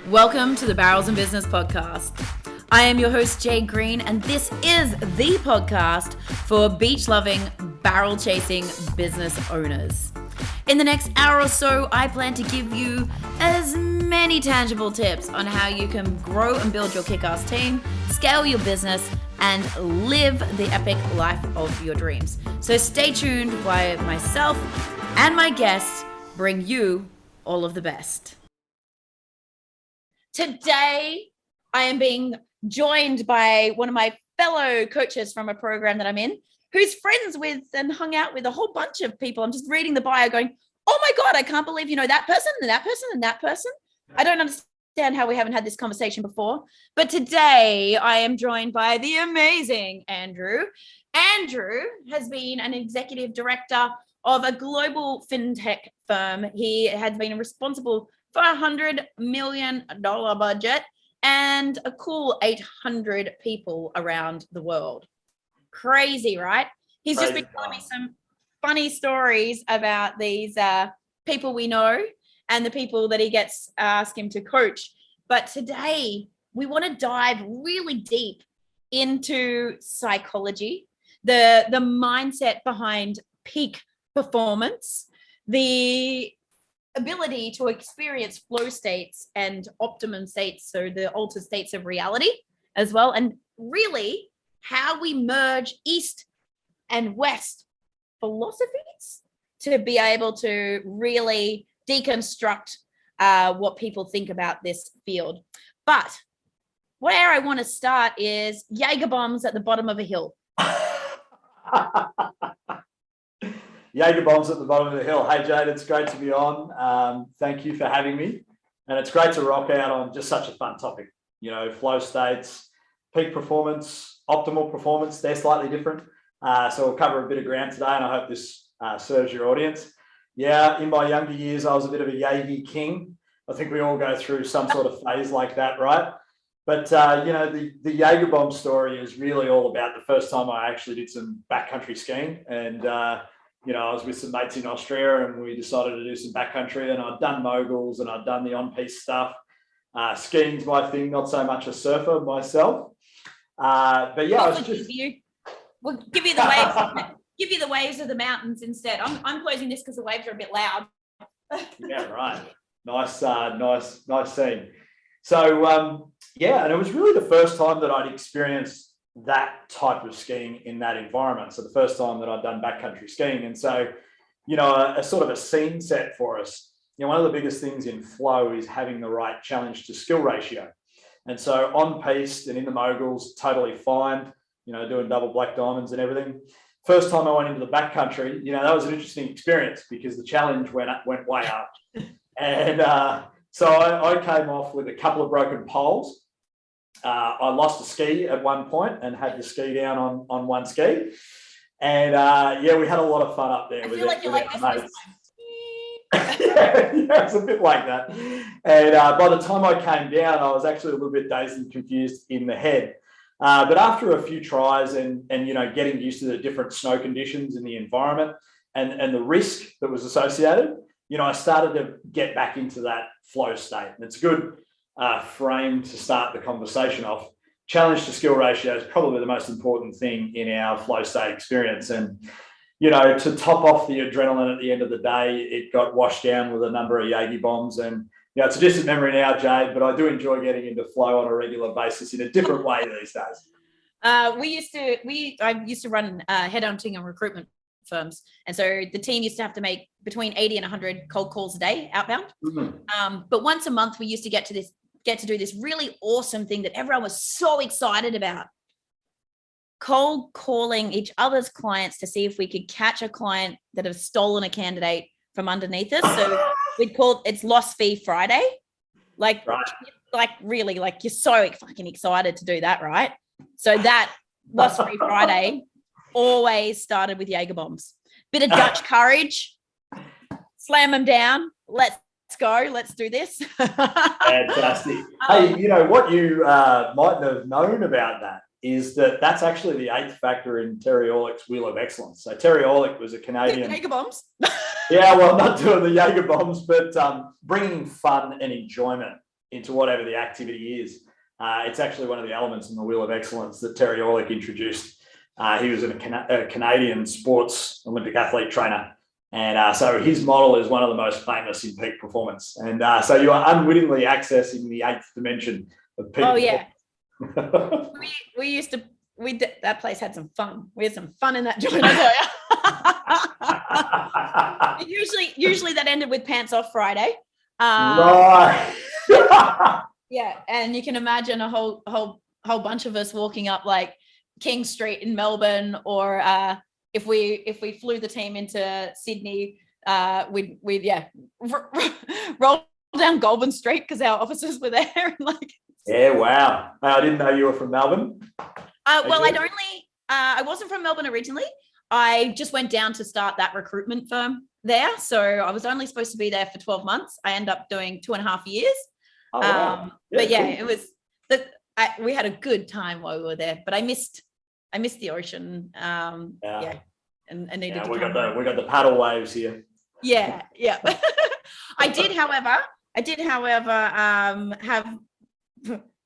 Welcome to the Barrels and Business Podcast. I am your host, Jade Green, and this is the podcast for beach-loving, barrel-chasing business owners. In the next hour or so, I plan to give you as many tangible tips on how you can grow and build your kick-ass team, scale your business, and live the epic life of your dreams. So stay tuned while myself and my guests bring you all of the best. Today, I am being joined by one of my fellow coaches from a program that I'm in, who's friends with and hung out with a whole bunch of people. I'm just reading the bio going, oh my God, I can't believe you know that person and that person and that person. I don't understand how we haven't had this conversation before. But today I am joined by the amazing Andrew. Andrew has been an executive director of a global fintech firm. He has been responsible for $100 million budget and a cool 800 people around the world. Crazy, right? He's just been telling me some funny stories about these people we know and the people that he gets asked him to coach. But today we want to dive really deep into psychology, the mindset behind peak performance, the ability to experience flow states and optimum states, so the altered states of reality as well, and really how we merge East and West philosophies to be able to really deconstruct what people think about this field. But where I want to start is Jager bombs at the bottom of a hill. Jager bombs at the bottom of the hill. Hey, Jade, it's great to be on. Thank you for having me. And it's great to rock out on just such a fun topic. You know, flow states, peak performance, optimal performance, they're slightly different. So we'll cover a bit of ground today, and I hope this serves your audience. Yeah, in my younger years, I was a bit of a Jager king. I think we all go through some sort of phase like that, right? But, you know, the Jager bomb story is really all about the first time I actually did some backcountry skiing. And, you know, I was with some mates in Austria and we decided to do some backcountry, and I'd done moguls and I'd done the on-piste stuff. Skiing's my thing, not so much a surfer myself. But yeah, I was just... We'll give you the waves. Give you the waves of the mountains instead. I'm closing this because the waves are a bit loud. Yeah, right. Nice scene. So, yeah, and it was really the first time that I'd experienced that type of skiing in that environment. So the first time that I'd done backcountry skiing. And so, you know, a sort of a scene set for us. You know, one of the biggest things in flow is having the right challenge to skill ratio. And so on piste and in the moguls, totally fine, you know, doing double black diamonds and everything. First time I went into the backcountry, you know, that was an interesting experience because the challenge went way up. And so I came off with a couple of broken poles. I lost a ski at one point and had to ski down on one ski. And yeah, we had a lot of fun up there. I feel like you're like this. Yeah, it's a bit like that. And by the time I came down, I was actually a little bit dazed and confused in the head. But after a few tries and you know, getting used to the different snow conditions in the environment and the risk that was associated, you know, I started to get back into that flow state. And it's a good frame to start the conversation off. Challenge to skill ratio is probably the most important thing in our flow state experience. And, you know, to top off the adrenaline at the end of the day, it got washed down with a number of Jager bombs. And, you know, it's a distant memory now, Jade, but I do enjoy getting into flow on a regular basis in a different way these days. I used to run headhunting and recruitment firms. And so the team used to have to make between 80 and 100 cold calls a day outbound. Mm-hmm. But once a month, we used to get to do this really awesome thing that everyone was so excited about. Cold calling each other's clients to see if we could catch a client that has stolen a candidate from underneath us. So we'd call it's Lost Fee Friday. Like really, like you're so fucking excited to do that, right? So that Lost Fee Friday always started with Jager bombs. Bit of Dutch courage, slam them down. Let's go. Let's do this. Fantastic. Hey, you know what you mightn't have known about that is that that's actually the 8th factor in Terry Orlick's Wheel of Excellence. So Terry Orlick was a Canadian. Jager bombs. Yeah, well, not doing the Jager bombs, but bringing fun and enjoyment into whatever the activity is. It's actually one of the elements in the Wheel of Excellence that Terry Orlick introduced. He was a Canadian sports Olympic athlete trainer. And so his model is one of the most famous in peak performance. And so you are unwittingly accessing the 8th dimension of peak. Oh, yeah. That place had some fun. We had some fun in that joint, I tell you. Usually that ended with pants off Friday. Right. Yeah, and you can imagine a whole bunch of us walking up like King Street in Melbourne, or if we flew the team into Sydney, we'd roll down Goulburn Street because our offices were there. And like, yeah, wow. I didn't know you were from Melbourne. Well, I wasn't from Melbourne originally. I just went down to start that recruitment firm there. So I was only supposed to be there for 12 months. I ended up doing 2.5 years. Oh, wow. But yeah, cool. It was we had a good time while we were there, but I missed the ocean. And needed to we got the paddle waves here. Yeah. I did, however, have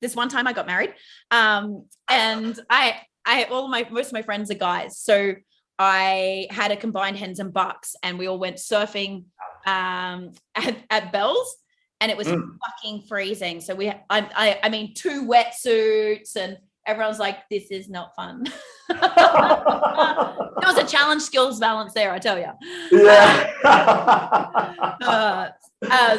this one time I got married. And most of my friends are guys. So I had a combined hens and bucks, and we all went surfing at Bell's. And it was fucking freezing. So I mean, 2 wetsuits, and everyone's like, this is not fun. There was a challenge skills balance there, I tell you. Yeah.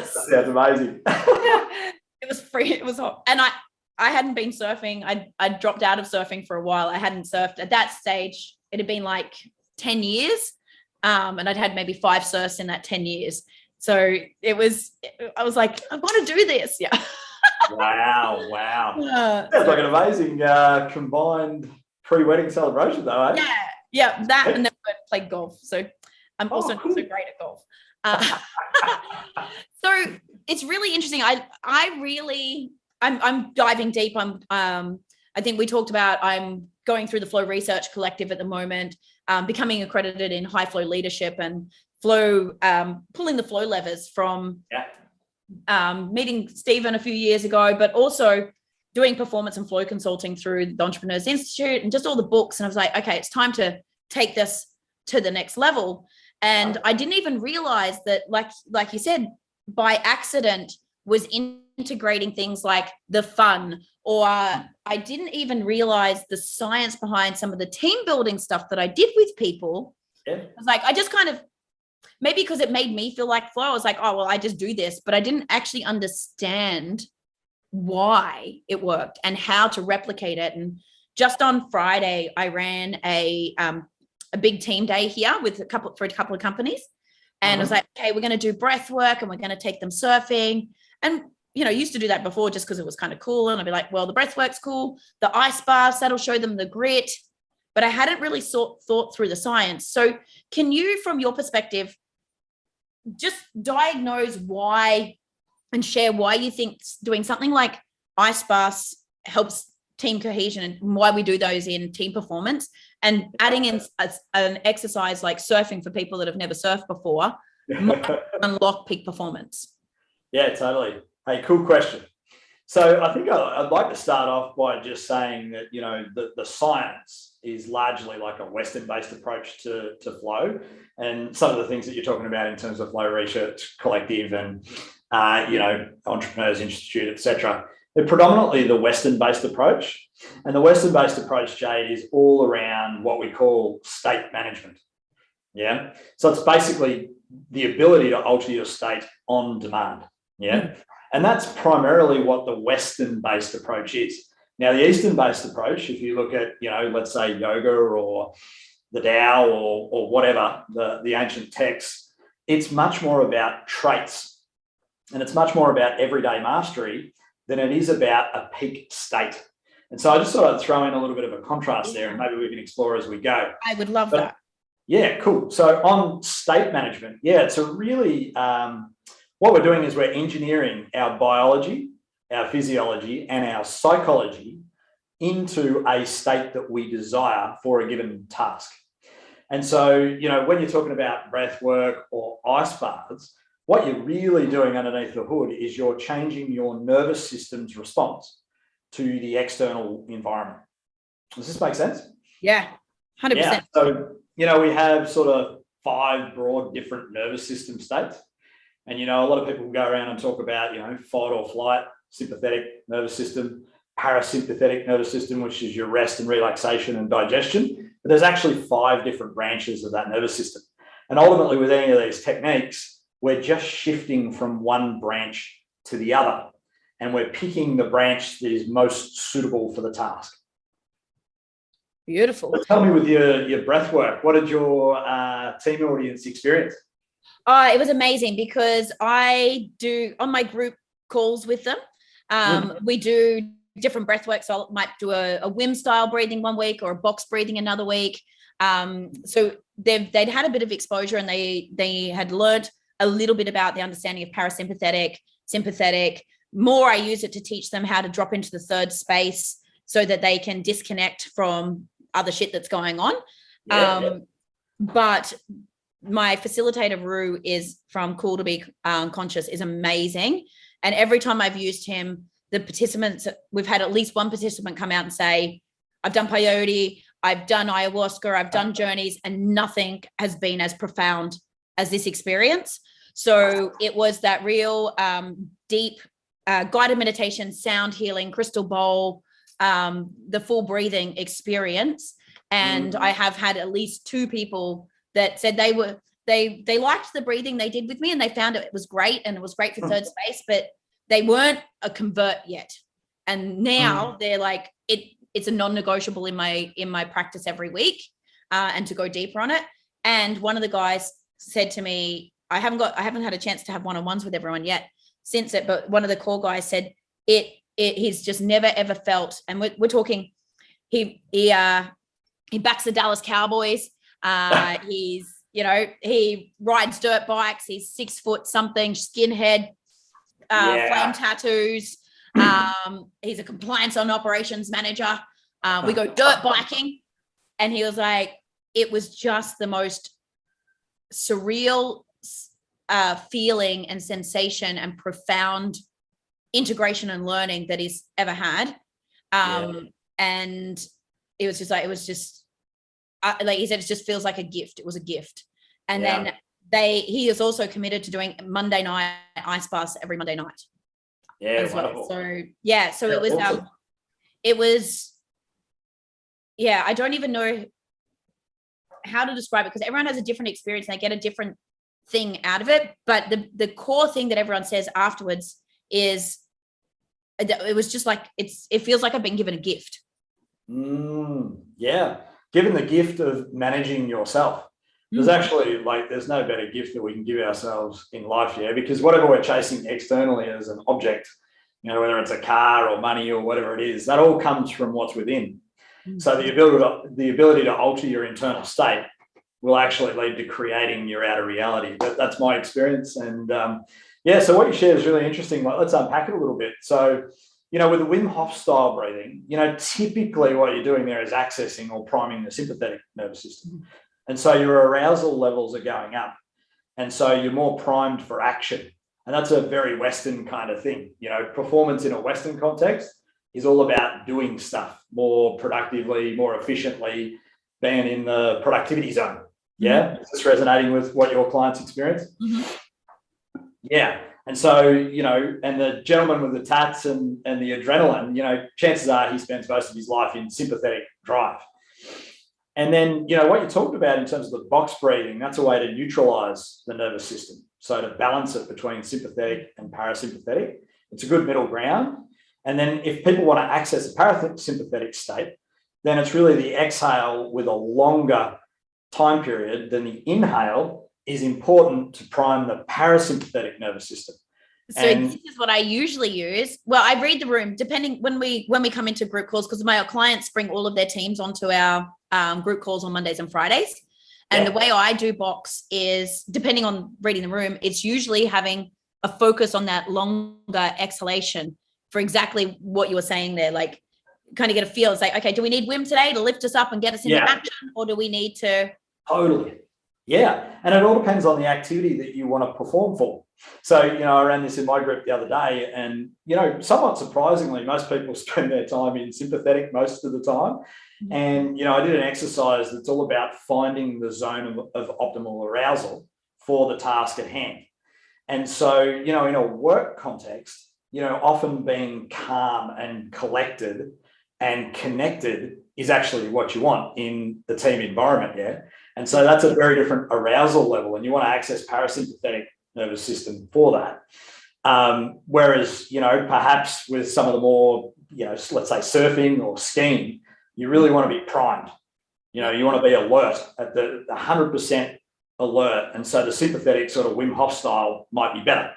Sounds amazing. It was free. It was hot. And I hadn't been surfing. I dropped out of surfing for a while. I hadn't surfed at that stage. It had been like 10 years. And I'd had maybe 5 surfs in that 10 years. So I was like, I want to do this. Yeah. Wow. Sounds like an amazing combined pre-wedding celebration though, eh? Yeah. That, and then I played golf. So I'm also cool. not so great at golf. So it's really interesting. I'm diving deep. I think we talked about, I'm going through the Flow Research Collective at the moment, becoming accredited in high flow leadership and flow, pulling the flow levers from meeting Stephen a few years ago, but also doing performance and flow consulting through the Entrepreneurs Institute and just all the books. And I was like, okay, it's time to take this to the next level. And I didn't even realize that, like you said, by accident was integrating things like the fun, or I didn't even realize the science behind some of the team building stuff that I did with people. Yeah. I was like, I just kind of, maybe because it made me feel like flow, I was like, oh, well, I just do this, but I didn't actually understand why it worked and how to replicate it. And just on Friday, I ran a big team day here with a couple of companies. And I was like, okay, we're going to do breath work and we're going to take them surfing. And, I used to do that before just because it was kind of cool. And I'd be like, well, the breath work's cool. The ice baths, that'll show them the grit. But I hadn't really thought through the science. So can you, from your perspective, just diagnose why and share why you think doing something like ice baths helps team cohesion and why we do those in team performance, and adding in an exercise like surfing for people that have never surfed before might unlock peak performance? Yeah, totally. Hey, cool question. So I think I'd like to start off by just saying that, the science is largely like a Western-based approach to flow. And some of the things that you're talking about in terms of Flow Research Collective and, Entrepreneurs Institute, etc., they're predominantly the Western-based approach. And the Western-based approach, Jade, is all around what we call state management. Yeah. So it's basically the ability to alter your state on demand. Yeah. And that's primarily what the Western-based approach is. Now, the Eastern-based approach, if you look at, let's say yoga or the Tao or whatever, the ancient texts, it's much more about traits, and it's much more about everyday mastery than it is about a peak state. And so I just thought I'd throw in a little bit of a contrast there, and maybe we can explore as we go. I would love that. Yeah, cool. So on state management, it's a really... what we're doing is we're engineering our biology, our physiology, and our psychology into a state that we desire for a given task. And so, when you're talking about breath work or ice baths, what you're really doing underneath the hood is you're changing your nervous system's response to the external environment. Does this make sense? Yeah, 100%. Yeah. So, you know, we have sort of 5 broad different nervous system states. And, you know, a lot of people go around and talk about, you know, fight or flight, sympathetic nervous system, parasympathetic nervous system, which is your rest and relaxation and digestion. But there's actually 5 different branches of that nervous system. And ultimately, with any of these techniques, we're just shifting from one branch to the other. And we're picking the branch that is most suitable for the task. Beautiful. So tell me, with your breath work, what did your team audience experience? It was amazing, because I do, on my group calls with them, we do different breath work. So I might do a WIM style breathing one week, or a box breathing another week. So they'd had a bit of exposure, and they had learned a little bit about the understanding of parasympathetic, sympathetic. More, I use it to teach them how to drop into the third space so that they can disconnect from other shit that's going on. But my facilitator, Rooke, is from Cool to Be Conscious, is amazing. And every time I've used him, the participants, we've had at least one participant come out and say, I've done peyote, I've done ayahuasca, I've done journeys, and nothing has been as profound as this experience. So it was that real deep guided meditation, sound healing, crystal bowl, the full breathing experience. And I have had at least 2 people that said they liked the breathing they did with me, and they found it was great, and it was great for third space, but they weren't a convert yet. And now they're like, it's a non-negotiable in my practice every week, and to go deeper on it. And one of the guys said to me, I haven't had a chance to have one-on-ones with everyone yet since it, but one of the core guys said he's just never ever felt, and we're talking, he backs the Dallas Cowboys. He's, you know, he rides dirt bikes. He's 6 foot something, skinhead, flame tattoos. He's a compliance and operations manager. We go dirt biking, and he was like, it was just the most surreal feeling and sensation and profound integration and learning that he's ever had. And it was just like he said, it just feels like a gift. It was a gift. And then he is also committed to doing Monday night ice baths every Monday night. Yeah. Well. So it was awesome. I don't even know how to describe it, because everyone has a different experience and they get a different thing out of it. But the core thing that everyone says afterwards is it was just like, it feels like I've been given a gift. Given the gift of managing yourself. There's actually, like, there's no better gift that we can give ourselves in life, because whatever we're chasing externally as an object, you know, whether it's a car or money or whatever it is, that all comes from what's within. So the ability to alter your internal state will actually lead to creating your outer reality. That's my experience. And so what you shared is really interesting. Like, let's unpack it a little bit. So, you know, with the Wim Hof style breathing, you know, typically what you're doing there is accessing or priming the sympathetic nervous system. And so your arousal levels are going up. And so you're more primed for action. And that's a very Western kind of thing. You know, performance in a Western context is all about doing stuff more productively, more efficiently, being in the productivity zone. Yeah. Is this resonating with what your clients experience? Yeah. And so, you know, and the gentleman with the tats and the adrenaline, you know, chances are he spends most of his life in sympathetic drive. And then, you know, what you talked about in terms of the box breathing, that's a way to neutralize the nervous system. So to balance it between sympathetic and parasympathetic, it's a good middle ground. And then if people want to access a parasympathetic state, then it's really the exhale with a longer time period than the inhale is important to prime the parasympathetic nervous system. So this is what I usually use. Well, I read the room depending when we come into group calls, because my clients bring all of their teams onto our group calls on Mondays and Fridays. And the way I do box is, depending on reading the room, it's usually having a focus on that longer exhalation for exactly what you were saying there. Like, kind of get a feel. It's like, okay, do we need Wim today to lift us up and get us into action, or do we need to? Totally. Yeah. And it all depends on the activity that you want to perform for. So, I ran this in my group the other day, and, somewhat surprisingly, most people spend their time in sympathetic most of the time. And, I did an exercise that's all about finding the zone of optimal arousal for the task at hand. And so, in a work context, often being calm and collected and connected is actually what you want in the team environment. Yeah. And so that's a very different arousal level, and you want to access parasympathetic nervous system for that. Whereas, perhaps with some of the more, let's say surfing or skiing, you really want to be primed. You want to be alert at the 100% alert. And so the sympathetic sort of Wim Hof style might be better.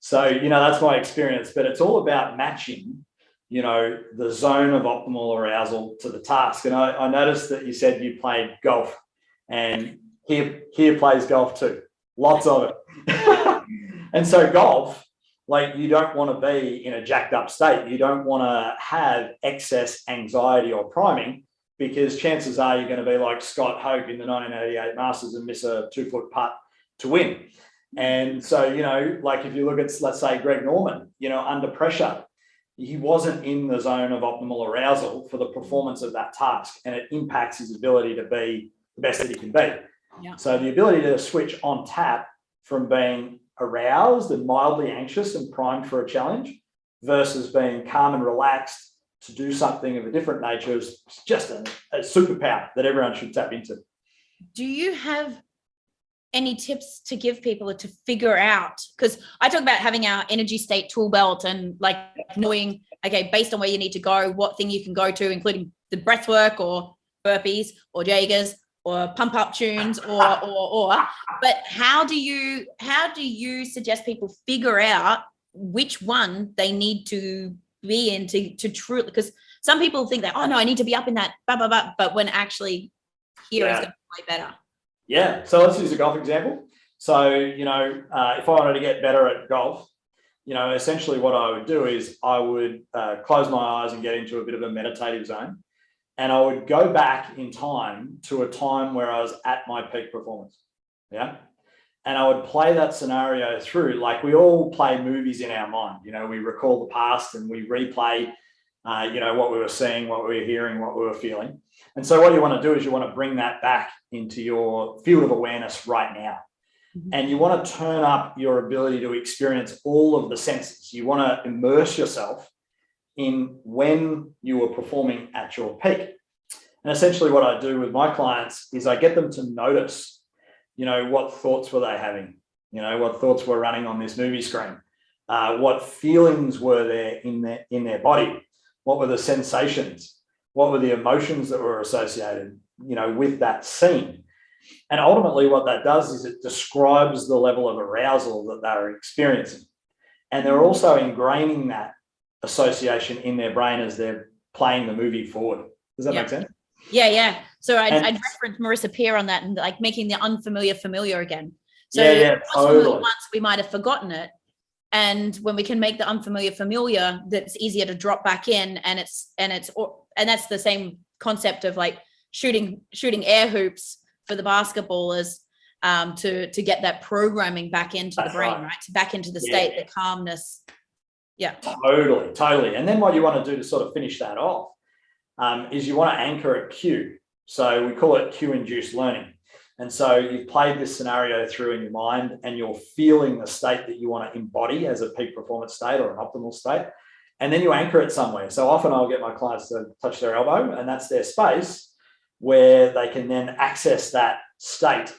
So, that's my experience, but it's all about matching, the zone of optimal arousal to the task. And I noticed that you said you played golf, and here plays golf too. Lots of it. And so golf, like, you don't want to be in a jacked up state. You don't want to have excess anxiety or priming, because chances are you're going to be like Scott Hoke in the 1988 Masters and miss a 2-foot putt to win. And so, like if you look at, let's say, Greg Norman, under pressure, he wasn't in the zone of optimal arousal for the performance of that task, and it impacts his ability to be the best that he can be. Yeah. So the ability to switch on tap from being aroused and mildly anxious and primed for a challenge versus being calm and relaxed to do something of a different nature is just a superpower that everyone should tap into. Do you have any tips to give people to figure out? Because I talk about having our energy state tool belt and like knowing, okay, based on where you need to go, what thing you can go to, including the breath work or burpees or Jagers or pump up tunes or but how do you suggest people figure out which one they need to be in to truly, because some people think that, oh no, I need to be up in that blah, blah, blah, but when actually here is going to be way better. Yeah. So let's use a golf example. So, if I wanted to get better at golf, essentially what I would do is I would close my eyes and get into a bit of a meditative zone. And I would go back in time to a time where I was at my peak performance. Yeah. And I would play that scenario through, like we all play movies in our mind. We recall the past and we replay, what we were seeing, what we were hearing, what we were feeling. And so what you want to do is you want to bring that back into your field of awareness right now. Mm-hmm. And you want to turn up your ability to experience all of the senses. You want to immerse yourself in when you were performing at your peak. And essentially what I do with my clients is I get them to notice, what thoughts were they having? What thoughts were running on this movie screen? What feelings were there in their body? What were the sensations? What were the emotions that were associated, with that scene? And ultimately what that does is it describes the level of arousal that they're experiencing. And they're also ingraining that association in their brain as they're playing the movie forward. Does that make sense? Yeah. So I'd reference Marissa Peer on that, and like making the unfamiliar familiar again. So totally. Once we might have forgotten it, and when we can make the unfamiliar familiar, that's easier to drop back in, and that's the same concept of like shooting air hoops for the basketballers, to get that programming back into the brain, right? Back into the state, the calmness. Yeah, totally. And then what you want to do to sort of finish that off is you want to anchor at cue. So we call it cue-induced learning. And so you've played this scenario through in your mind, and you're feeling the state that you want to embody as a peak performance state or an optimal state. And then you anchor it somewhere. So often I'll get my clients to touch their elbow, and that's their space where they can then access that state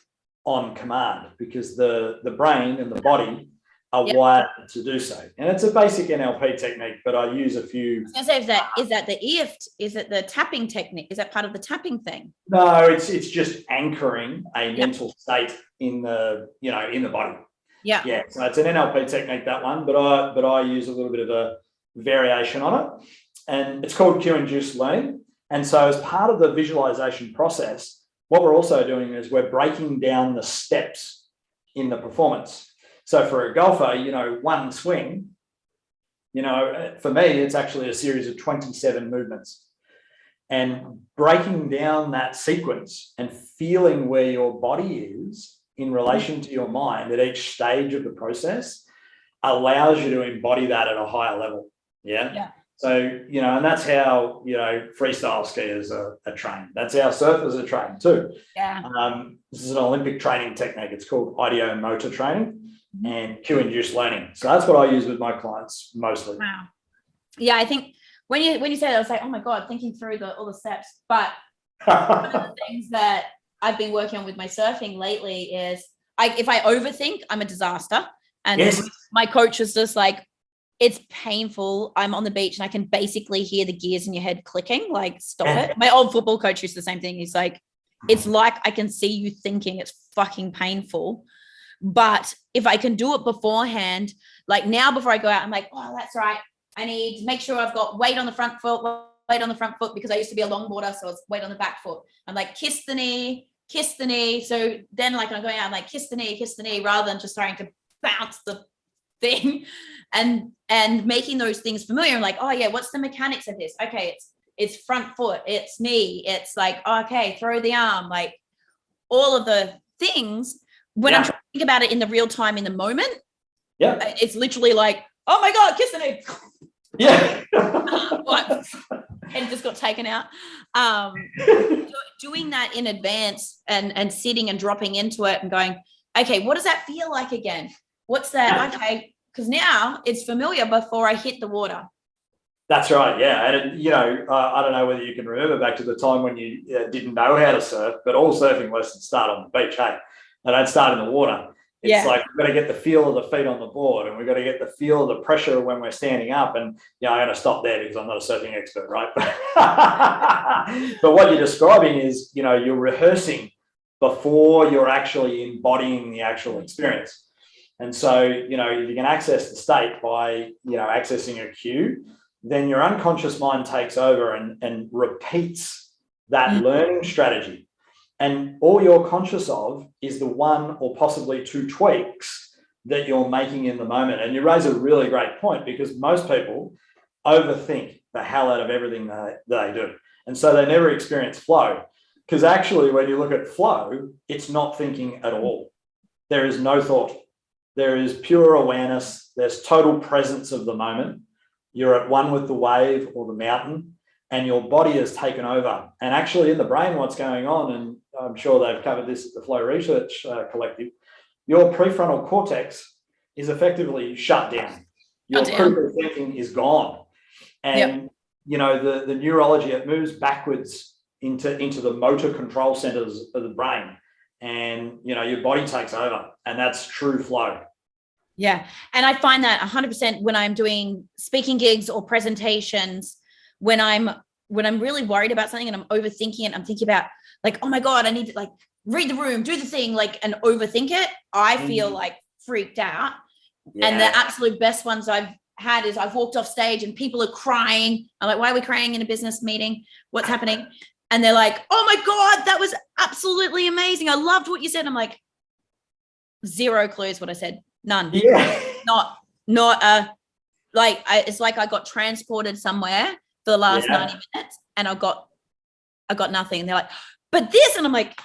on command, because the brain and the body are wired to do so. And it's a basic NLP technique, but I use a few. I was going to say, is that the EFT? Is it the tapping technique? Is that part of the tapping thing? No, it's just anchoring a mental state in the body. Yeah. So it's an NLP technique, that one, but I use a little bit of a variation on it, and it's called cue-induced learning. And so as part of the visualization process, what we're also doing is we're breaking down the steps in the performance. So for a golfer, one swing, for me, it's actually a series of 27 movements. And breaking down that sequence and feeling where your body is in relation to your mind at each stage of the process allows you to embody that at a higher level. Yeah. So, and that's how, freestyle skiers are trained. That's how surfers are trained too. Yeah. This is an Olympic training technique. It's called ideomotor training and cue-induced learning. So that's what I use with my clients mostly. Wow. Yeah, I think when you said it, I was like, oh my God, thinking through all the steps. But one of the things that I've been working on with my surfing lately is if I overthink, I'm a disaster. And my coach was just like, it's painful. I'm on the beach and I can basically hear the gears in your head clicking, like, stop it. My old football coach used the same thing. He's like, it's like I can see you thinking. It's fucking painful. But if I can do it beforehand, like now before I go out, I'm like, oh, that's right. I need to make sure I've got weight on the front foot, because I used to be a longboarder, so it's weight on the back foot. I'm like, kiss the knee. So then like I'm going out, I'm like, kiss the knee, rather than just trying to bounce the thing and making those things familiar. I'm like, oh yeah, what's the mechanics of this? Okay, it's front foot, it's knee, it's like, okay, throw the arm, like all of the things. When I'm trying to think about it in the real time, in the moment, it's literally like, oh my God, kiss the knee. Yeah. And just got taken out. Doing that in advance and sitting and dropping into it and going, okay, what does that feel like again? What's that? Okay, because now it's familiar before I hit the water. That's right, yeah. And, I don't know whether you can remember back to the time when you didn't know how to surf, but all surfing lessons start on the beach, hey? They don't start in the water. It's like we've got to get the feel of the feet on the board, and we've got to get the feel of the pressure when we're standing up. And, I'm going to stop there because I'm not a surfing expert, right? But what you're describing is, you're rehearsing before you're actually embodying the actual experience. And so, if you can access the state by, accessing a cue, then your unconscious mind takes over and repeats that learning strategy. And all you're conscious of is the one or possibly two tweaks that you're making in the moment. And you raise a really great point, because most people overthink the hell out of everything they do. And so they never experience flow, because actually when you look at flow, it's not thinking at all. There is no thought. There is pure awareness. There's total presence of the moment. You're at one with the wave or the mountain, and your body has taken over. And actually in the brain, what's going on, and I'm sure they've covered this at the Flow Research Collective, your prefrontal cortex is effectively shut down. Your critical thinking is gone. And, the neurology, it moves backwards into the motor control centers of the brain. And, your body takes over, and that's true flow. Yeah. And I find that 100% when I'm doing speaking gigs or presentations, when I'm really worried about something and I'm overthinking it, I'm thinking about like, oh my God, I need to like read the room, do the thing, like, and overthink it. I feel like freaked out. Yeah. And the absolute best ones I've had is I've walked off stage and people are crying. I'm like, why are we crying in a business meeting? What's happening? And they're like, oh my God, that was absolutely amazing. I loved what you said. I'm like, zero clues what I said. None. Yeah. It's like I got transported somewhere for the last 90 minutes and I got nothing. And they're like, but this, and I'm like,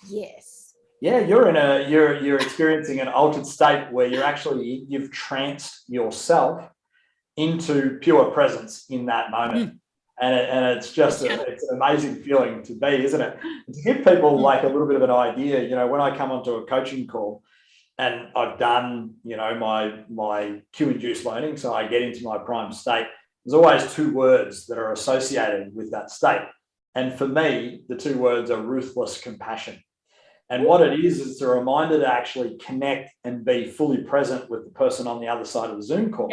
yes. Yeah, you're experiencing an altered state where you've tranced yourself into pure presence in that moment. And it's just it's an amazing feeling to be, isn't it? And to give people like a little bit of an idea, when I come onto a coaching call and I've done, my cue-induced learning, so I get into my prime state, there's always two words that are associated with that state. And for me, the two words are ruthless compassion. And what it is it's a reminder to actually connect and be fully present with the person on the other side of the Zoom call,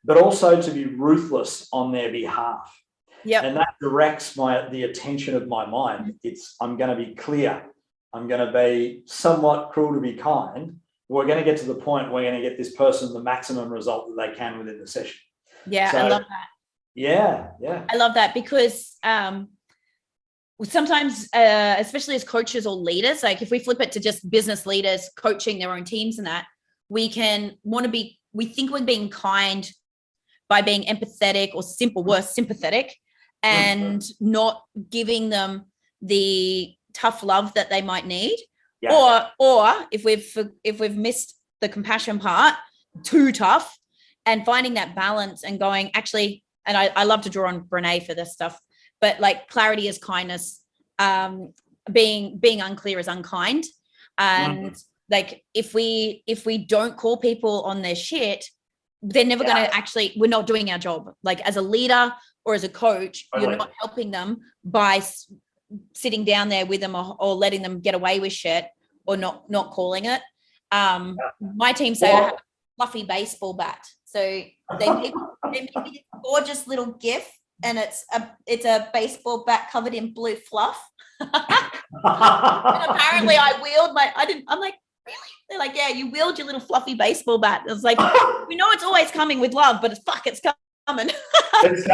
but also to be ruthless on their behalf. Yep. And that directs the attention of my mind. I'm going to be clear. I'm going to be somewhat cruel to be kind. We're going to get to the point where we're going to get this person the maximum result that they can within the session. Yeah, so, I love that. Yeah. I love that because sometimes, especially as coaches or leaders, like if we flip it to just business leaders coaching their own teams and that, we think we're being kind by being empathetic or sympathetic and not giving them the tough love that they might need. Or if we've missed the compassion part, too tough, and finding that balance and going, actually, and I love to draw on Brene for this stuff, but like clarity is kindness, being unclear is unkind. And like if we don't call people on their shit, they're never going to actually, we're not doing our job. Like as a leader or as a coach, you're not helping them by sitting down there with them or letting them get away with shit or not calling it. My team say I have a fluffy baseball bat. So they made me this gorgeous little gif, and it's a baseball bat covered in blue fluff. And apparently I'm like, really? They're like, yeah, you wield your little fluffy baseball bat. It's like, we know it's always coming with love, but it's coming. It's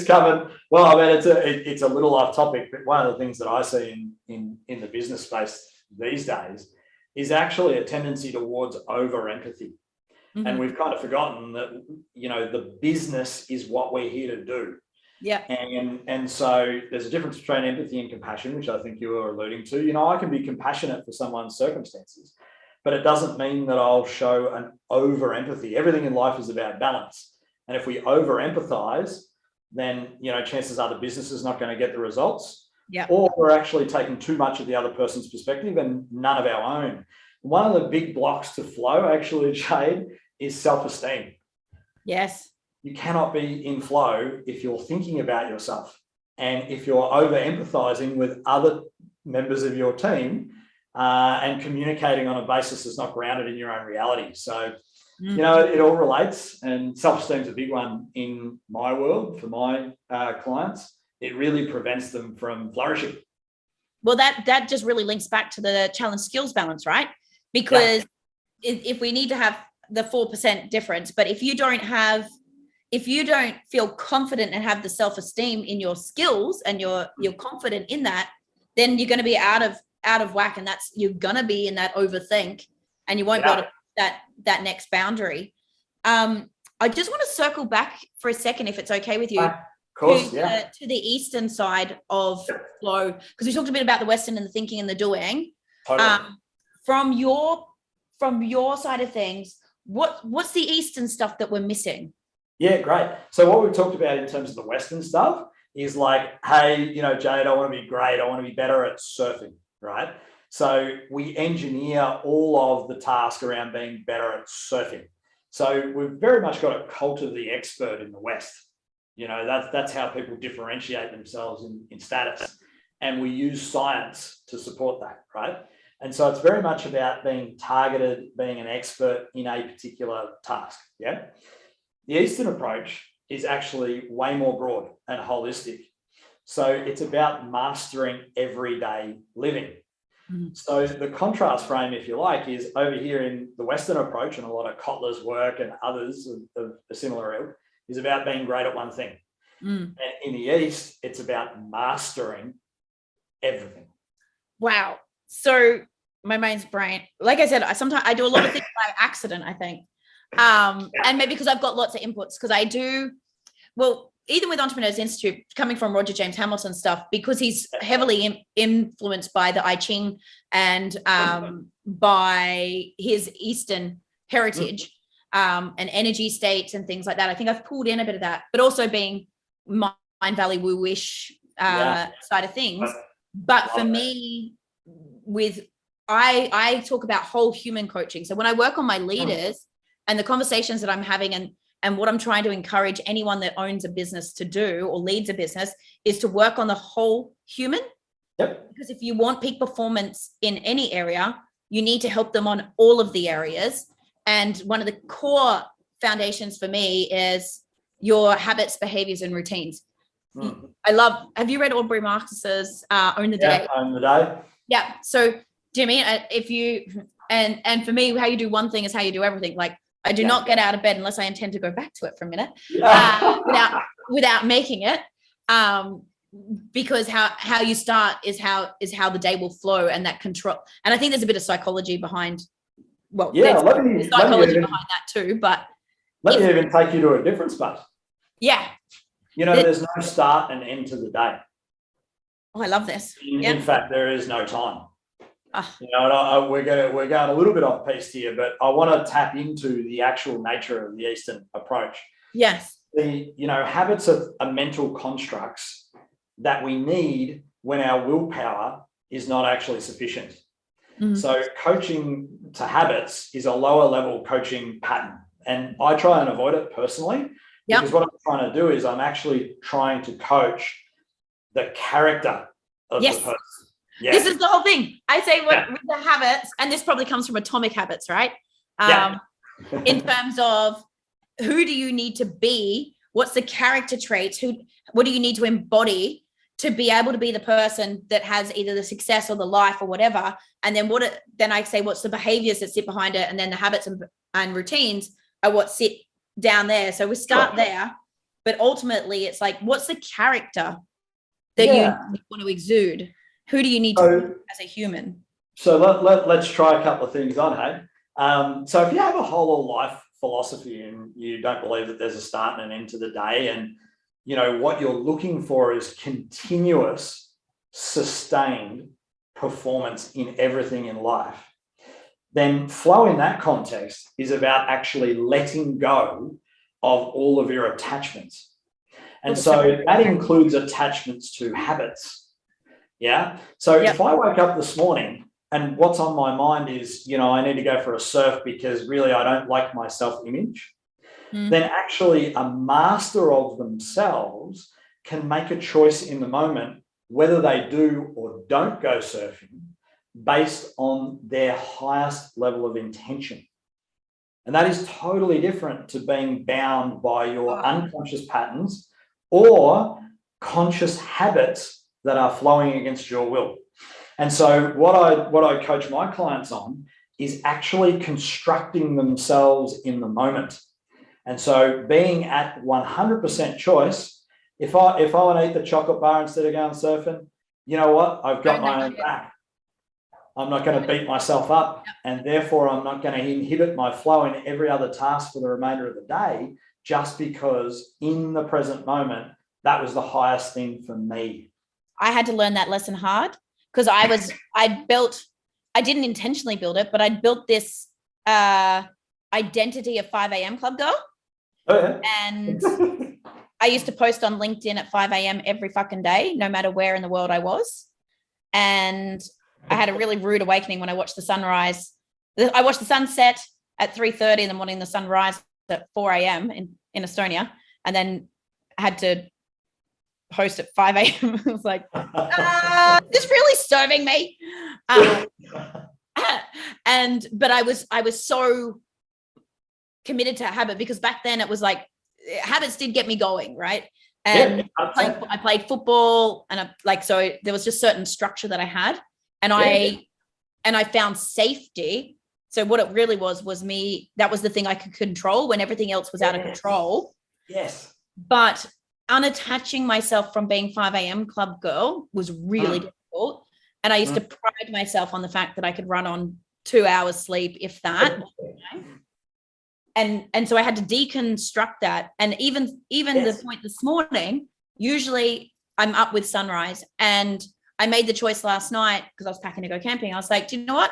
coming. Well, I mean, it's a little off topic, but one of the things that I see in the business space these days is actually a tendency towards over empathy. And we've kind of forgotten that, the business is what we're here to do. Yeah. And so there's a difference between empathy and compassion, which I think you were alluding to. I can be compassionate for someone's circumstances, but it doesn't mean that I'll show an over empathy. Everything in life is about balance. And if we over empathize, then, chances are the business is not going to get the results. Yeah. Or we're actually taking too much of the other person's perspective and none of our own. One of the big blocks to flow, actually, Jade, is self-esteem. Yes. You cannot be in flow if you're thinking about yourself and if you're over empathizing with other members of your team and communicating on a basis that's not grounded in your own reality. So, it all relates, and self-esteem is a big one in my world for my clients. It really prevents them from flourishing. Well, that just really links back to the challenge skills balance, right? Because if we need to have the 4% difference, but if you don't feel confident and have the self-esteem in your skills and you're confident in that, then you're going to be out of whack, and you're going to be in that overthink, and you won't be able to that next boundary. I just want to circle back for a second, if it's okay with you, of course, to the Eastern side of flow, because we talked a bit about the Western and the thinking and the doing. Totally. From your side of things, what's the Eastern stuff that we're missing? Yeah, great. So what we've talked about in terms of the Western stuff is like, hey, Jade, I want to be great. I want to be better at surfing, right? So we engineer all of the task around being better at surfing. So we've very much got a cult of the expert in the West. That's how people differentiate themselves in status. And we use science to support that, right? And so it's very much about being targeted, being an expert in a particular task, yeah? The Eastern approach is actually way more broad and holistic. So it's about mastering everyday living. So the contrast frame, if you like, is over here in the Western approach, and a lot of Kotler's work and others of a similar ilk, is about being great at one thing. And in the East, it's about mastering everything. Wow. So my mind's brain, like I said, sometimes I do a lot of things by accident, I think. And maybe because I've got lots of inputs, because I do, well, even with Entrepreneurs Institute, coming from Roger James Hamilton stuff, because he's heavily influenced by the I Ching and by his Eastern heritage and energy states and things like that. I think I've pulled in a bit of that, but also being Mind Valley woo-ish side of things. But for me, I talk about whole human coaching. So when I work on my leaders and the conversations that I'm having and what I'm trying to encourage anyone that owns a business to do or leads a business is to work on the whole human. Yep. Because if you want peak performance in any area, you need to help them on all of the areas. And one of the core foundations for me is your habits, behaviors, and routines. Have you read Aubrey Marcus's Own the Day? Own the Day. Yeah. So Jimmy, and for me, how you do one thing is how you do everything. Like I do not get out of bed unless I intend to go back to it for a minute without making it. Because how you start is how the day will flow, and that control. And I think there's a bit of psychology behind. Well, there's psychology behind that too. But let me even take you to a different space. Yeah. There's no start and end to the day. Oh, I love this. In fact, there is no time. You know, and we're going a little bit off piste here, but I want to tap into the actual nature of the Eastern approach. Yes. Habits are mental constructs that we need when our willpower is not actually sufficient. Mm-hmm. So coaching to habits is a lower level coaching pattern. And I try and avoid it personally, because what I'm trying to do is I'm actually trying to coach the character of the person. Yeah. This is the whole thing. I say with the habits, and this probably comes from Atomic Habits, right? In terms of who do you need to be? What's the character traits? What do you need to embody to be able to be the person that has either the success or the life or whatever? And then then I say, what's the behaviors that sit behind it? And then the habits and routines are what sit down there. So we start there, but ultimately it's like, what's the character that you want to exude? Who do you need to be as a human? So let's try a couple of things on, hey? So if you have a whole of life philosophy and you don't believe that there's a start and an end to the day, and what you're looking for is continuous, sustained performance in everything in life, then flow in that context is about actually letting go of all of your attachments. And so that includes attachments to habits. Yeah. So if I wake up this morning and what's on my mind is, I need to go for a surf because really I don't like my self-image, then actually a master of themselves can make a choice in the moment whether they do or don't go surfing based on their highest level of intention. And that is totally different to being bound by your unconscious patterns or conscious habits that are flowing against your will. And so what I coach my clients on is actually constructing themselves in the moment. And so being at 100% choice, if I want to eat the chocolate bar instead of going surfing, you know what? I've got my own back. I'm not going to beat myself up, and therefore I'm not going to inhibit my flow in every other task for the remainder of the day just because in the present moment, that was the highest thing for me. I had to learn that lesson hard because I didn't intentionally build it, but I built this identity of 5 a.m. club girl. Oh, yeah. And I used to post on LinkedIn at 5 a.m. every fucking day, no matter where in the world I was. And I had a really rude awakening when I watched the sunrise. I watched the sunset at 3:30 in the morning, the sunrise at 4 a.m. in Estonia. And then I had to post at 5 a.m. I was like, this really serving me. But I was so committed to habit because back then it was like habits did get me going, right? And I played football and so there was just certain structure that I had, and I found safety. So what it really was me, that was the thing I could control when everything else was out of control. Yes. But unattaching myself from being 5 a.m. club girl was really difficult. And I used to pride myself on the fact that I could run on 2 hours sleep, if that. And so I had to deconstruct that. And even the point this morning, usually I'm up with sunrise, and I made the choice last night because I was packing to go camping. I was like, do you know what?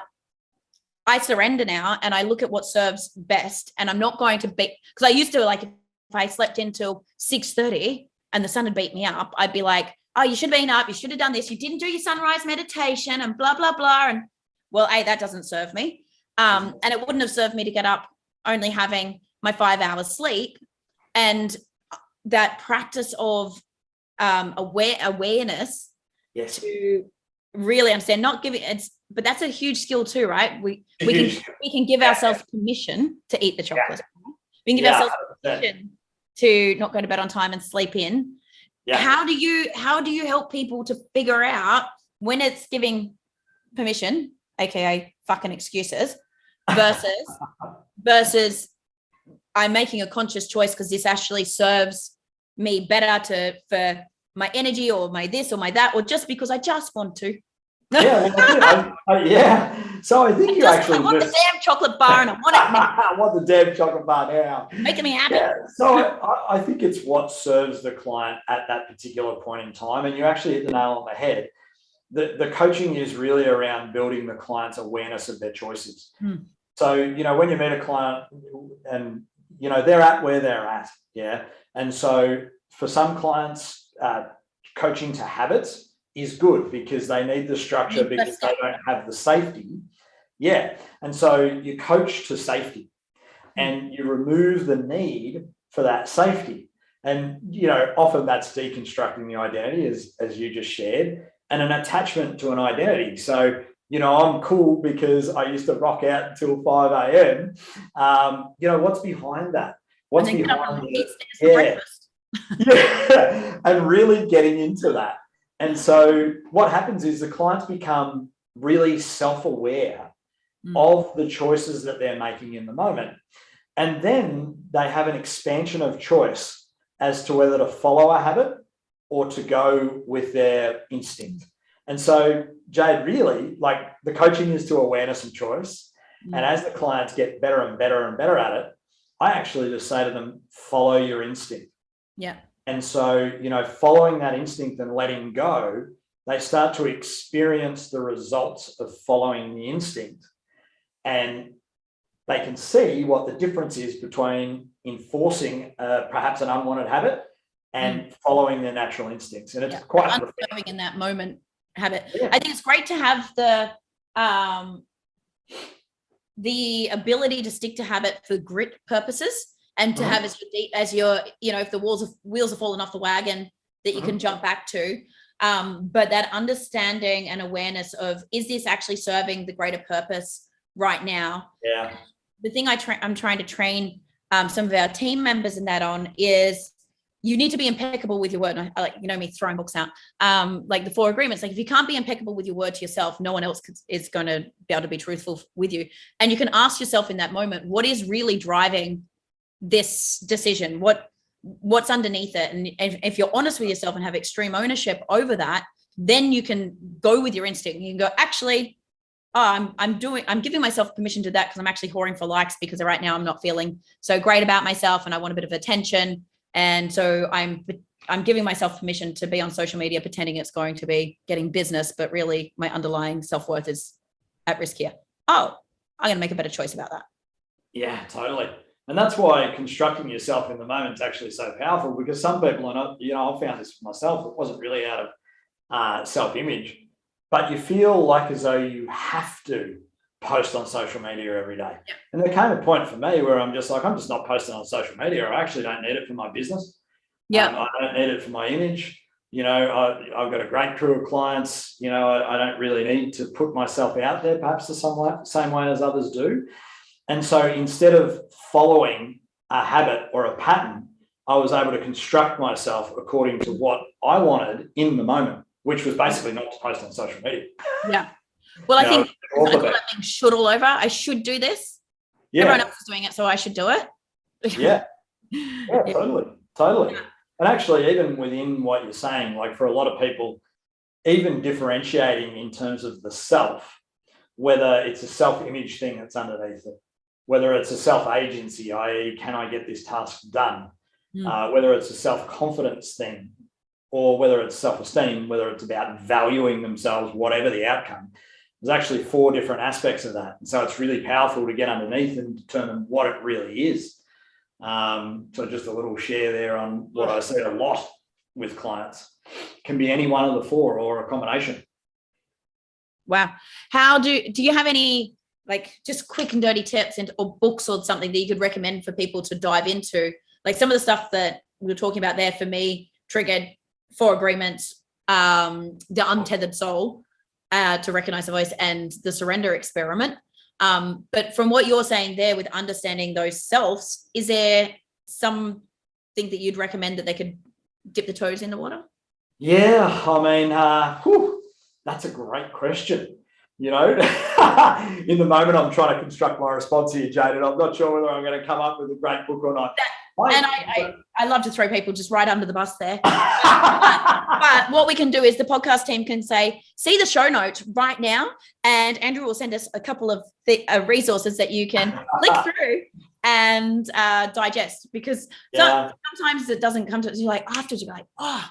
I surrender now and I look at what serves best, and I'm not going to beat, because I used to, like, if I slept until 6:30 and the sun had beat me up, I'd be like, oh, you should have been up, you should have done this, you didn't do your sunrise meditation and blah, blah, blah. And well, that doesn't serve me. And it wouldn't have served me to get up only having my 5 hours sleep. And that practice of awareness to really understand, not giving but that's a huge skill too, right? We can give ourselves permission to eat the chocolate. We can give ourselves permission to not go to bed on time and sleep in. How do you help people to figure out when it's giving permission, aka fucking excuses, versus I'm making a conscious choice because this actually serves me better for my energy or my this or my that, or just because I just want to. So I think I want the damn chocolate bar and I want it now. I want the damn chocolate bar now. Making me happy. So I think it's what serves the client at that particular point in time. And you actually hit the nail on the head. the coaching is really around building the client's awareness of their choices. So, when you meet a client and, they're at where they're at. Yeah. And so for some clients, coaching to habits is good because they need the structure because they don't have the safety. Yeah. And so you coach to safety and you remove the need for that safety. And, often that's deconstructing the identity as you just shared, and an attachment to an identity. So, I'm cool because I used to rock out until 5 a.m. What's behind that? What's behind it? Yeah. And really getting into that. And so what happens is the clients become really self-aware of the choices that they're making in the moment. And then they have an expansion of choice as to whether to follow a habit or to go with their instinct. And so, Jade, really, like, the coaching is to awareness and choice. And as the clients get better and better and better at it, I actually just say to them, follow your instinct. Yeah. And so, following that instinct and letting go, they start to experience the results of following the instinct. And they can see what the difference is between enforcing perhaps an unwanted habit and following their natural instincts. And it's quite unobserving in that moment habit. Yeah. I think it's great to have the ability to stick to habit for grit purposes and to have as your, if the wheels are falling off the wagon that you can jump back to. But that understanding and awareness of, is this actually serving the greater purpose right now? Yeah. The thing I'm trying to train some of our team members in that on is, you need to be impeccable with your word. And I like, me throwing books out, like the 4 agreements. Like, if you can't be impeccable with your word to yourself, no one else is going to be able to be truthful with you. And you can ask yourself in that moment, what is really driving this decision? What's underneath it? And if you're honest with yourself and have extreme ownership over that, then you can go with your instinct. You can go, actually, I'm giving myself permission to that because I'm actually whoring for likes, because right now I'm not feeling so great about myself and I want a bit of attention. And so I'm giving myself permission to be on social media, pretending it's going to be getting business, but really my underlying self-worth is at risk here. Oh, I'm going to make a better choice about that. Yeah, totally. And that's why constructing yourself in the moment is actually so powerful, because some people are not, I found this for myself, it wasn't really out of self-image, but you feel like as though you have to post on social media every day. Yeah. And there came a point for me where I'm just not posting on social media. I actually don't need it for my business. Yeah. I don't need it for my image. I've got a great crew of clients. I don't really need to put myself out there perhaps the same way as others do. And so instead of following a habit or a pattern, I was able to construct myself according to what I wanted in the moment, which was basically not to post on social media. Yeah. Well, I think I call that being should all over. I should do this. Yeah. Everyone else is doing it, so I should do it. Yeah. Yeah, totally. Yeah. And actually, even within what you're saying, like, for a lot of people, even differentiating in terms of the self, whether it's a self-image thing that's underneath it, whether it's a self-agency, i.e., can I get this task done? Whether it's a self-confidence thing, or whether it's self-esteem, whether it's about valuing themselves, whatever the outcome. There's actually 4 different aspects of that. And so it's really powerful to get underneath and determine what it really is. So just a little share there on what I see a lot with clients. Can be any one of the 4 or a combination. Wow. How do you have any, like, just quick and dirty tips or books or something that you could recommend for people to dive into? Like, some of the stuff that we were talking about there for me triggered 4 agreements, the untethered soul, to recognize the voice, and the surrender experiment. But from what you're saying there with understanding those selves, is there something that you'd recommend that they could dip the toes in the water? Yeah, I mean, that's a great question. In the moment, I'm trying to construct my response here, Jade, and I'm not sure whether I'm going to come up with a great book or not. I love to throw people just right under the bus there. But what we can do is the podcast team can say, see the show note right now, and Andrew will send us a couple of resources that you can click through and digest, because sometimes it doesn't come to, you're like, afterwards you're like, oh,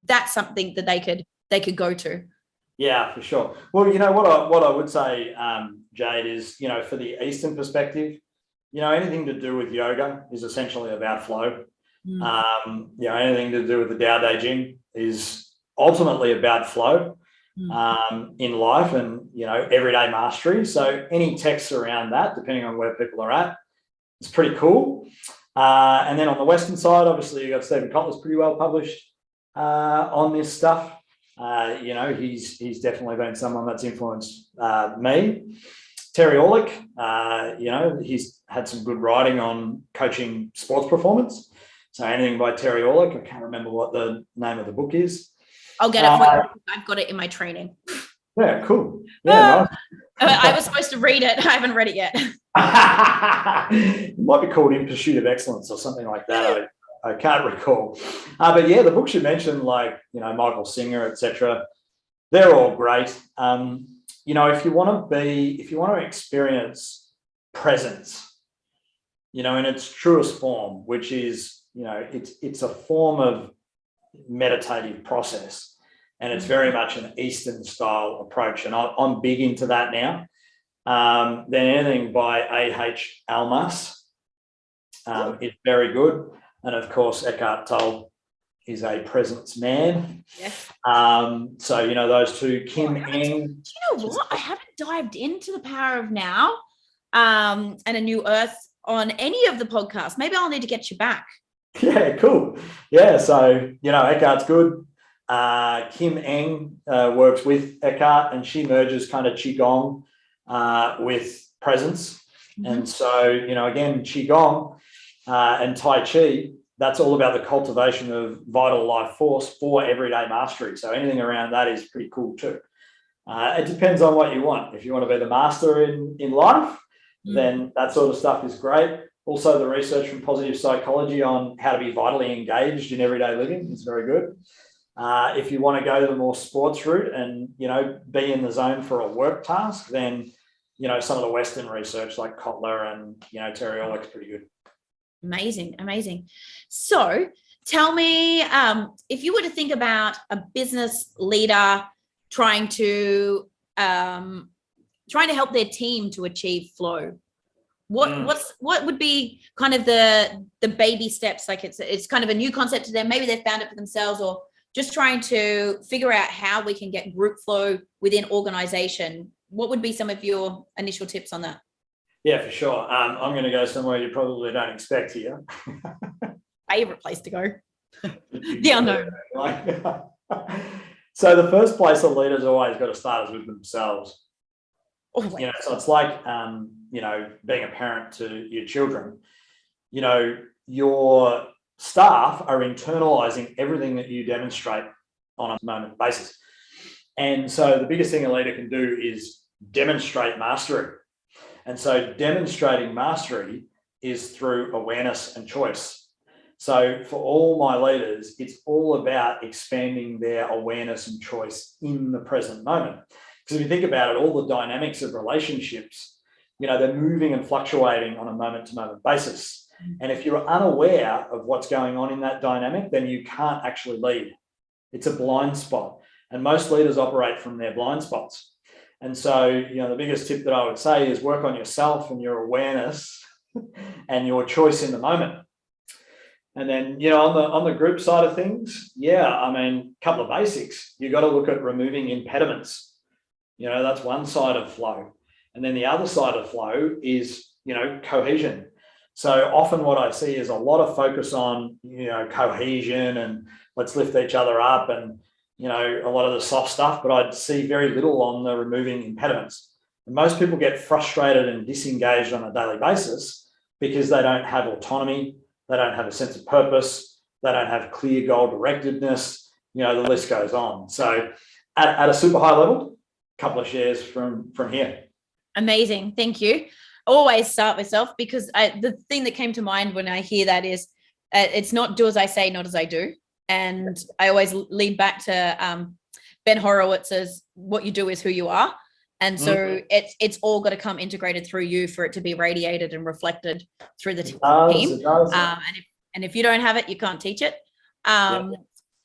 that's something that they could they could go to? Yeah, for sure. Well, you know what I would say, Jade, is, you know, for the Eastern perspective, you know, anything to do with yoga is essentially about flow. You know, anything to do with the Tao Te Ching is ultimately about flow in life and, you know, everyday mastery. So any texts around that, depending on where people are at, it's pretty cool. And then on the Western side, obviously, you've got Stephen Kotler's pretty well published on this stuff. You know, he's definitely been someone that's influenced me. Terry Orlick, you know, he's had some good writing on coaching sports performance. So anything by Terry Orlick, I can't remember what the name of the book is. I'll get it for you. I've got it in my training. Yeah, cool. Yeah, nice. I was supposed to read it. I haven't read it yet. It might be called In Pursuit of Excellence or something like that. I can't recall. But yeah, the books you mentioned, like, you know, Michael Singer, etc., they're all great. You know, if you want to experience presence, you know, in its truest form, which is, you know, it's a form of meditative process, and it's very much an Eastern style approach, and I'm big into that now. Then anything by A.H. Almas is very good, and of course Eckhart Tolle is a presence man. Yes. So, you know, those two, Kim Eng. Do you know what? I haven't dived into the Power of Now and A New Earth on any of the podcasts. Maybe I'll need to get you back. Yeah, cool. Yeah, so, you know, Eckhart's good. Kim Eng works with Eckhart, and she merges kind of Qigong with presence. And so, you know, again, Qigong and Tai Chi, that's all about the cultivation of vital life force for everyday mastery. So anything around that is pretty cool too. It depends on what you want. If you want to be the master in life, then that sort of stuff is great. Also, the research from positive psychology on how to be vitally engaged in everyday living is very good. If you want to go to the more sports route and, you know, be in the zone for a work task, then, you know, some of the Western research like Kotler and, you know, Terry Orlick's pretty good. Amazing. So tell me, if you were to think about a business leader trying to help their team to achieve flow, what would be kind of the baby steps? Like it's kind of a new concept to them. Maybe they've found it for themselves, or just trying to figure out how we can get group flow within organization. What would be some of your initial tips on that? Yeah, for sure. I'm going to go somewhere you probably don't expect here. Favorite place to go. The unknown. So the first place a leader's always got to start is with themselves. Always. You know, so it's like, you know, being a parent to your children. You know, your staff are internalizing everything that you demonstrate on a moment basis. And so the biggest thing a leader can do is demonstrate mastery. And so demonstrating mastery is through awareness and choice. So for all my leaders, it's all about expanding their awareness and choice in the present moment. Because if you think about it, all the dynamics of relationships, you know, they're moving and fluctuating on a moment-to-moment basis. And if you're unaware of what's going on in that dynamic, then you can't actually lead. It's a blind spot. And most leaders operate from their blind spots. And so, you know, the biggest tip that I would say is work on yourself and your awareness and your choice in the moment. And then, you know, on the group side of things, yeah, I mean, a couple of basics. You've got to look at removing impediments. You know, that's one side of flow. And then the other side of flow is, you know, cohesion. So often what I see is a lot of focus on, you know, cohesion and let's lift each other up and, you know, a lot of the soft stuff, but I'd see very little on the removing impediments. And most people get frustrated and disengaged on a daily basis because they don't have autonomy, they don't have a sense of purpose, they don't have clear goal directedness, you know, the list goes on. So at a super high level, a couple of shares from here. Amazing. Thank you. Always start myself, because the thing that came to mind when I hear that is it's not do as I say, not as I do. And I always lead back to Ben Horowitz's what you do is who you are. And so it's all got to come integrated through you for it to be radiated and reflected through the team. And if you don't have it, you can't teach it.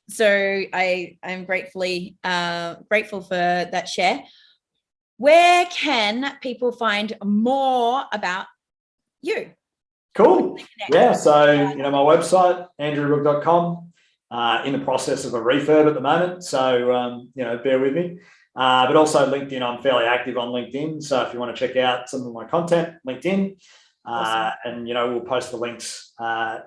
So I'm grateful for that share. Where can people find more about you? Cool. Yeah. So, my website, andrewrooke.com, in the process of a refurb at the moment. So, bear with me. But also LinkedIn, I'm fairly active on LinkedIn. So if you want to check out some of my content, LinkedIn, awesome. And, we'll post the links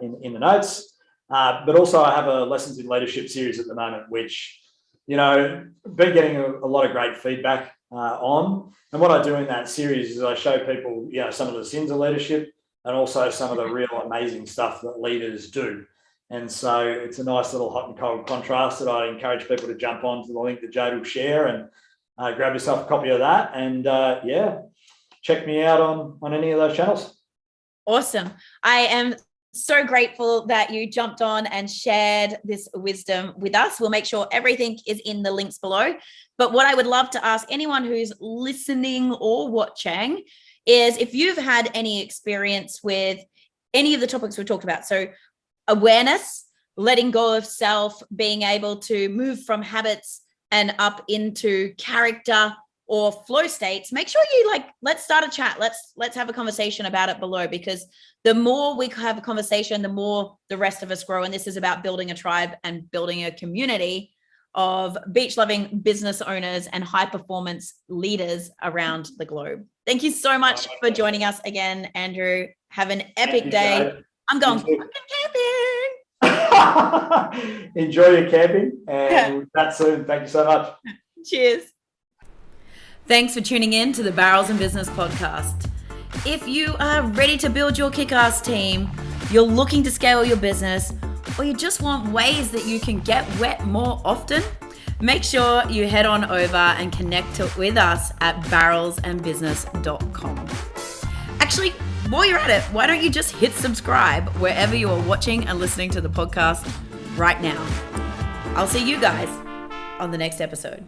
in the notes. But also I have a Lessons in Leadership series at the moment, which, been getting a lot of great feedback on. And what I do in that series is I show people, some of the sins of leadership and also some of the real amazing stuff that leaders do. And so it's a nice little hot and cold contrast that I encourage people to jump on to the link that Jade will share and grab yourself a copy of that. And check me out on any of those channels. Awesome. I am so grateful that you jumped on and shared this wisdom with us. We'll make sure everything is in the links below. But what I would love to ask anyone who's listening or watching is if you've had any experience with any of the topics we talked about. So awareness, letting go of self, being able to move from habits and up into character or flow states, make sure you let's start a chat. Let's have a conversation about it below, because the more we have a conversation, the more the rest of us grow. And this is about building a tribe and building a community of beach-loving business owners and high-performance leaders around the globe. Thank you so much for joining us again, Andrew. Have an epic day. Jade. I'm going camping. Enjoy your camping, and we'll chat soon. Thank you so much. Cheers. Thanks for tuning in to the Barrels and Business podcast. If you are ready to build your kick-ass team, you're looking to scale your business, or you just want ways that you can get wet more often, make sure you head on over and connect with us at barrelsandbusiness.com. Actually, while you're at it, why don't you just hit subscribe wherever you are watching and listening to the podcast right now. I'll see you guys on the next episode.